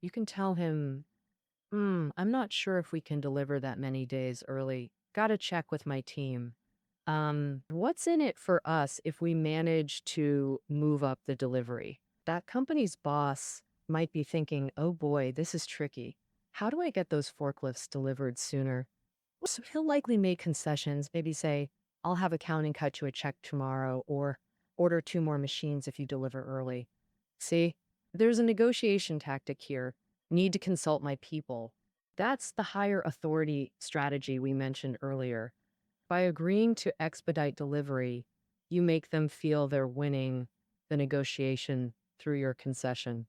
You can tell him, I'm not sure if we can deliver that many days early. Gotta check with my team. What's in it for us if we manage to move up the delivery? That company's boss might be thinking, oh boy, this is tricky. How do I get those forklifts delivered sooner? So he'll likely make concessions, maybe say, I'll have accounting cut you a check tomorrow, or order 2 more machines if you deliver early. See, there's a negotiation tactic here. Need to consult my people. That's the higher authority strategy we mentioned earlier. By agreeing to expedite delivery, you make them feel they're winning the negotiation through your concession.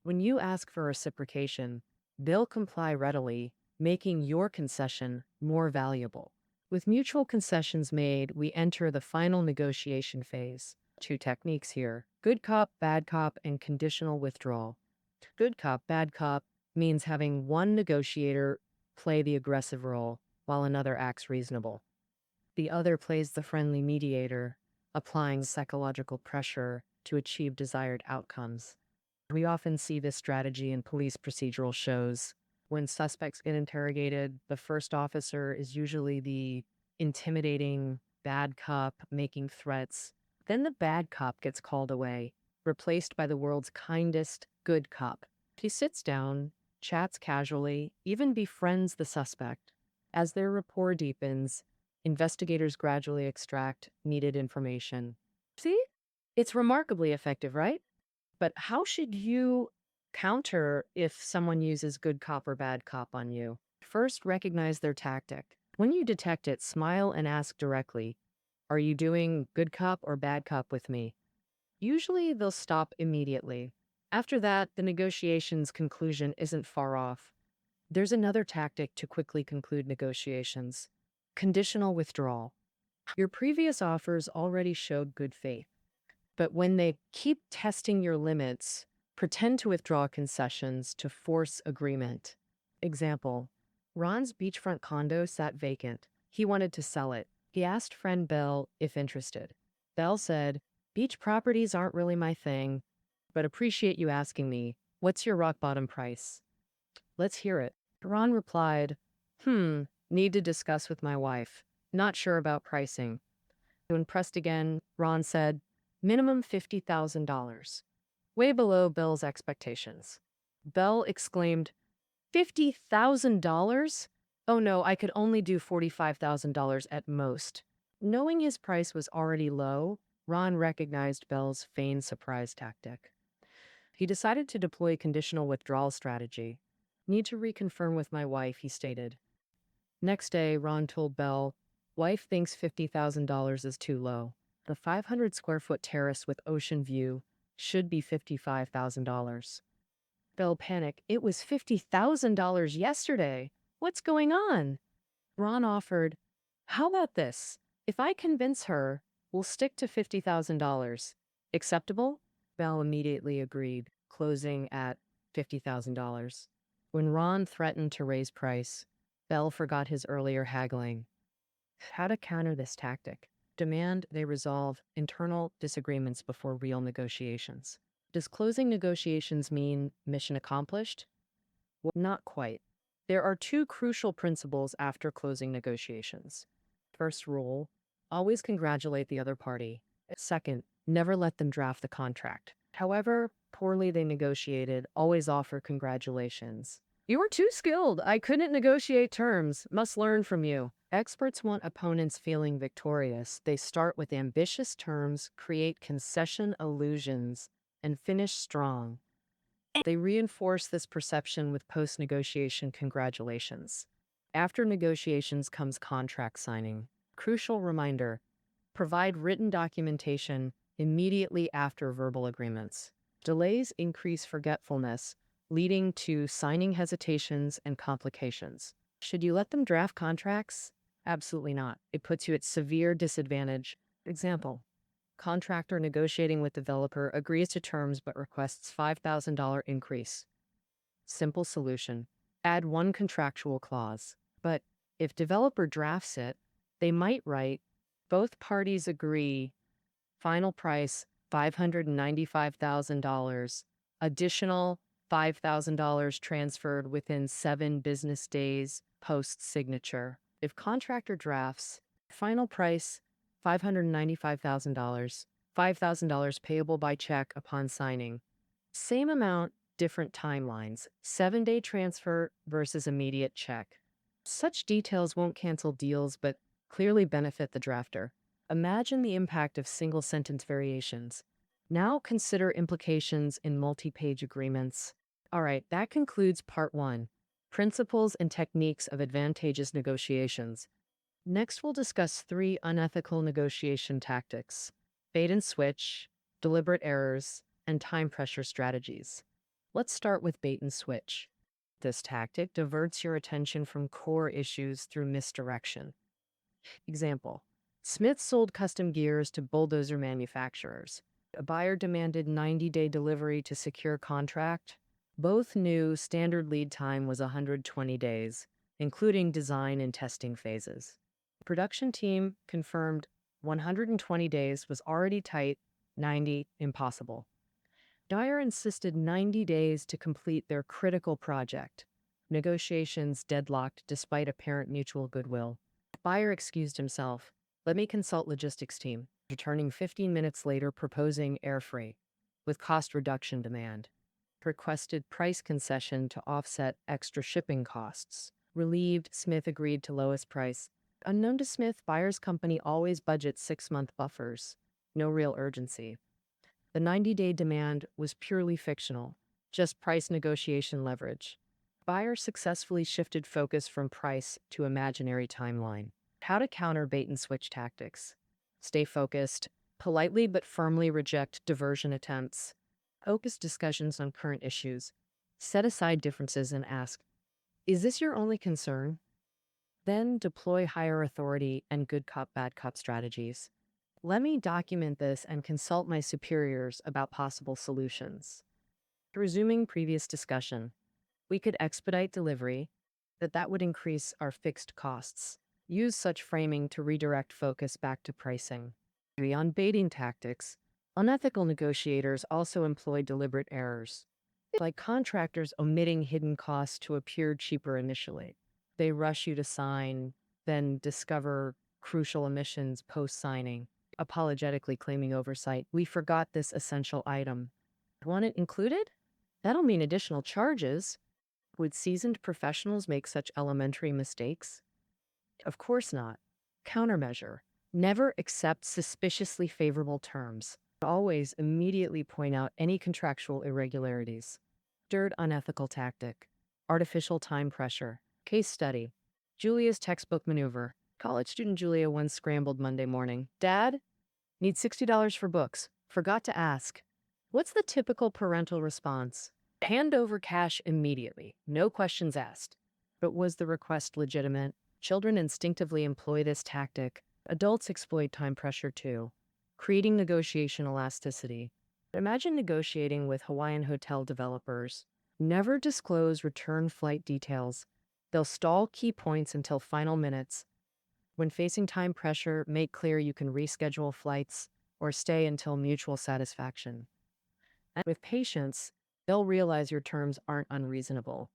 When you ask for reciprocation, they'll comply readily, making your concession more valuable. With mutual concessions made, we enter the final negotiation phase. 2 techniques here: good cop, bad cop, and conditional withdrawal. Good cop, bad cop means having one negotiator play the aggressive role while another acts reasonable. The other plays the friendly mediator, applying psychological pressure to achieve desired outcomes. We often see this strategy in police procedural shows. When suspects get interrogated, the first officer is usually the intimidating bad cop making threats. Then the bad cop gets called away, replaced by the world's kindest good cop. He sits down, chats casually, even befriends the suspect. As their rapport deepens, investigators gradually extract needed information. See? It's remarkably effective, right? But how should you counter if someone uses good cop or bad cop on you? First, recognize their tactic. When you detect it, smile and ask directly, are you doing good cop or bad cop with me? Usually they'll stop immediately. After that, the negotiation's conclusion isn't far off. There's another tactic to quickly conclude negotiations: conditional withdrawal. Your previous offers already showed good faith. But when they keep testing your limits, pretend to withdraw concessions to force agreement. Example: Ron's beachfront condo sat vacant. He wanted to sell it. He asked friend Belle if interested. Belle said, beach properties aren't really my thing, but appreciate you asking me. What's your rock bottom price? Let's hear it. Ron replied, need to discuss with my wife. Not sure about pricing. When pressed again, Ron said, minimum $50,000. Way below Belle's expectations. Belle exclaimed, $50,000? Oh no, I could only do $45,000 at most. Knowing his price was already low, Ron recognized Belle's feigned surprise tactic. He decided to deploy a conditional withdrawal strategy. Need to reconfirm with my wife, he stated. Next day, Ron told Belle, wife thinks $50,000 is too low. The 500 square foot terrace with ocean view should be $55,000. Belle panicked. It was $50,000 yesterday. What's going on? Ron offered, how about this? If I convince her, we'll stick to $50,000. Acceptable? Belle immediately agreed, closing at $50,000. When Ron threatened to raise price, Belle forgot his earlier haggling. How to counter this tactic? Demand they resolve internal disagreements before real negotiations. Does closing negotiations mean mission accomplished? Well, not quite. There are 2 crucial principles after closing negotiations. First rule, always congratulate the other party. Second, never let them draft the contract. However poorly they negotiated, always offer congratulations. You were too skilled. I couldn't negotiate terms. Must learn from you. Experts want opponents feeling victorious. They start with ambitious terms, create concession illusions, and finish strong. They reinforce this perception with post-negotiation congratulations. After negotiations comes contract signing. Crucial reminder: provide written documentation immediately after verbal agreements. Delays increase forgetfulness, leading to signing hesitations and complications. Should you let them draft contracts? Absolutely not. It puts you at severe disadvantage. Example: contractor negotiating with developer agrees to terms but requests $5,000 increase. Simple solution: add 1 contractual clause. But if developer drafts it, they might write, both parties agree, final price $595,000, additional $5,000 transferred within 7 business days post-signature. If contractor drafts, final price $595,000, $5,000 payable by check upon signing. Same amount, different timelines, 7-day transfer versus immediate check. Such details won't cancel deals, but clearly benefit the drafter. Imagine the impact of single sentence variations. Now consider implications in multi-page agreements. All right, that concludes part 1, Principles and Techniques of Advantageous Negotiations. Next, we'll discuss 3 unethical negotiation tactics: bait and switch, deliberate errors, and time pressure strategies. Let's start with bait and switch. This tactic diverts your attention from core issues through misdirection. Example: Smith sold custom gears to bulldozer manufacturers. A buyer demanded 90-day delivery to secure contract. Both knew standard lead time was 120 days, including design and testing phases. The production team confirmed 120 days was already tight, 90 impossible. Buyer insisted 90 days to complete their critical project. Negotiations deadlocked despite apparent mutual goodwill. Buyer excused himself. "Let me consult logistics team," returning 15 minutes later proposing air freight with cost reduction demand. Requested price concession to offset extra shipping costs. Relieved, Smith agreed to lowest price. Unknown to Smith, buyer's company always budgets 6-month buffers. No real urgency. The 90-day demand was purely fictional, just price negotiation leverage. Buyer successfully shifted focus from price to imaginary timeline. How to counter bait and switch tactics. Stay focused. Politely but firmly reject diversion attempts. Focus discussions on current issues. Set aside differences and ask, "Is this your only concern?" Then deploy higher authority and good cop, bad cop strategies. "Let me document this and consult my superiors about possible solutions." Resuming previous discussion, we could expedite delivery, that would increase our fixed costs. Use such framing to redirect focus back to pricing. Beyond baiting tactics, unethical negotiators also employ deliberate errors, like contractors omitting hidden costs to appear cheaper initially. They rush you to sign, then discover crucial omissions post-signing, apologetically claiming oversight. "We forgot this essential item. Want it included?" That'll mean additional charges. Would seasoned professionals make such elementary mistakes? Of course not. Countermeasure. Never accept suspiciously favorable terms. Always immediately point out any contractual irregularities. Third unethical tactic: artificial time pressure. Case study: Julia's textbook maneuver. College student Julia once scrambled Monday morning. "Dad, need $60 for books. Forgot to ask." What's the typical parental response? Hand over cash immediately. No questions asked. But was the request legitimate? Children instinctively employ this tactic. Adults exploit time pressure too, creating negotiation elasticity. Imagine negotiating with Hawaiian hotel developers. Never disclose return flight details. They'll stall key points until final minutes. When facing time pressure, make clear you can reschedule flights or stay until mutual satisfaction. And with patience, they'll realize your terms aren't unreasonable.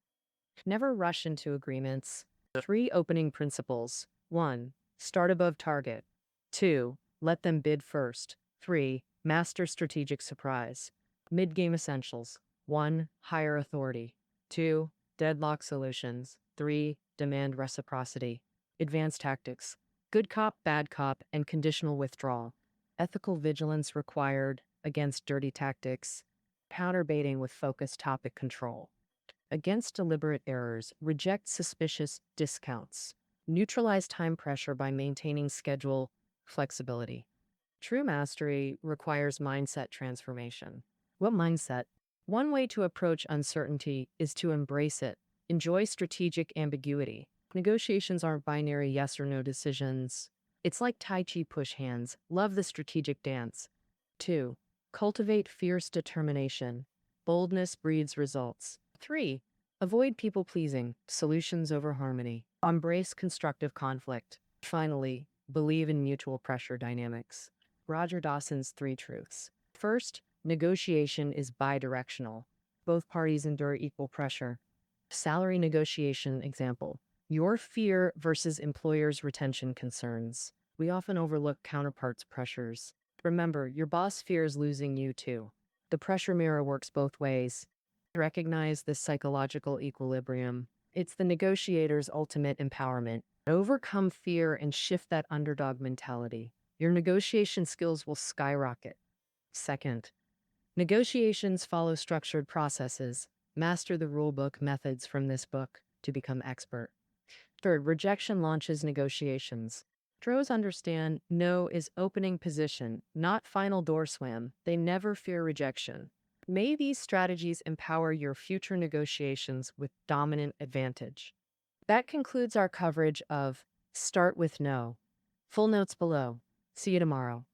Never rush into agreements. 3 opening principles. 1. Start above target. 2. Let them bid first. 3. Master strategic surprise. Mid-game essentials. 1. Higher authority. 2. Deadlock solutions. 3. Demand reciprocity. Advanced tactics: good cop, bad cop, and conditional withdrawal. Ethical vigilance required against dirty tactics. Counterbaiting with focused topic control. Against deliberate errors, reject suspicious discounts. Neutralize time pressure by maintaining schedule flexibility. True mastery requires mindset transformation. What mindset? One way to approach uncertainty is to embrace it. Enjoy strategic ambiguity. Negotiations aren't binary yes or no decisions. It's like Tai Chi push hands. Love the strategic dance. 2. Cultivate fierce determination. Boldness breeds results. 3. Avoid people-pleasing. Solutions over harmony. Embrace constructive conflict. Finally, believe in mutual pressure dynamics. Roger Dawson's 3 truths. First, negotiation is bidirectional. Both parties endure equal pressure. Salary negotiation example. Your fear versus employer's retention concerns. We often overlook counterparts' pressures. Remember, your boss fears losing you too. The pressure mirror works both ways. Recognize this psychological equilibrium. It's the negotiator's ultimate empowerment. Overcome fear and shift that underdog mentality. Your negotiation skills will skyrocket. Second, negotiations follow structured processes. Master the rulebook methods from this book to become expert. Third, rejection launches negotiations. Pros understand no is opening position, not final door slam. They never fear rejection. May these strategies empower your future negotiations with dominant advantage. That concludes our coverage of Start with No. Full notes below. See you tomorrow.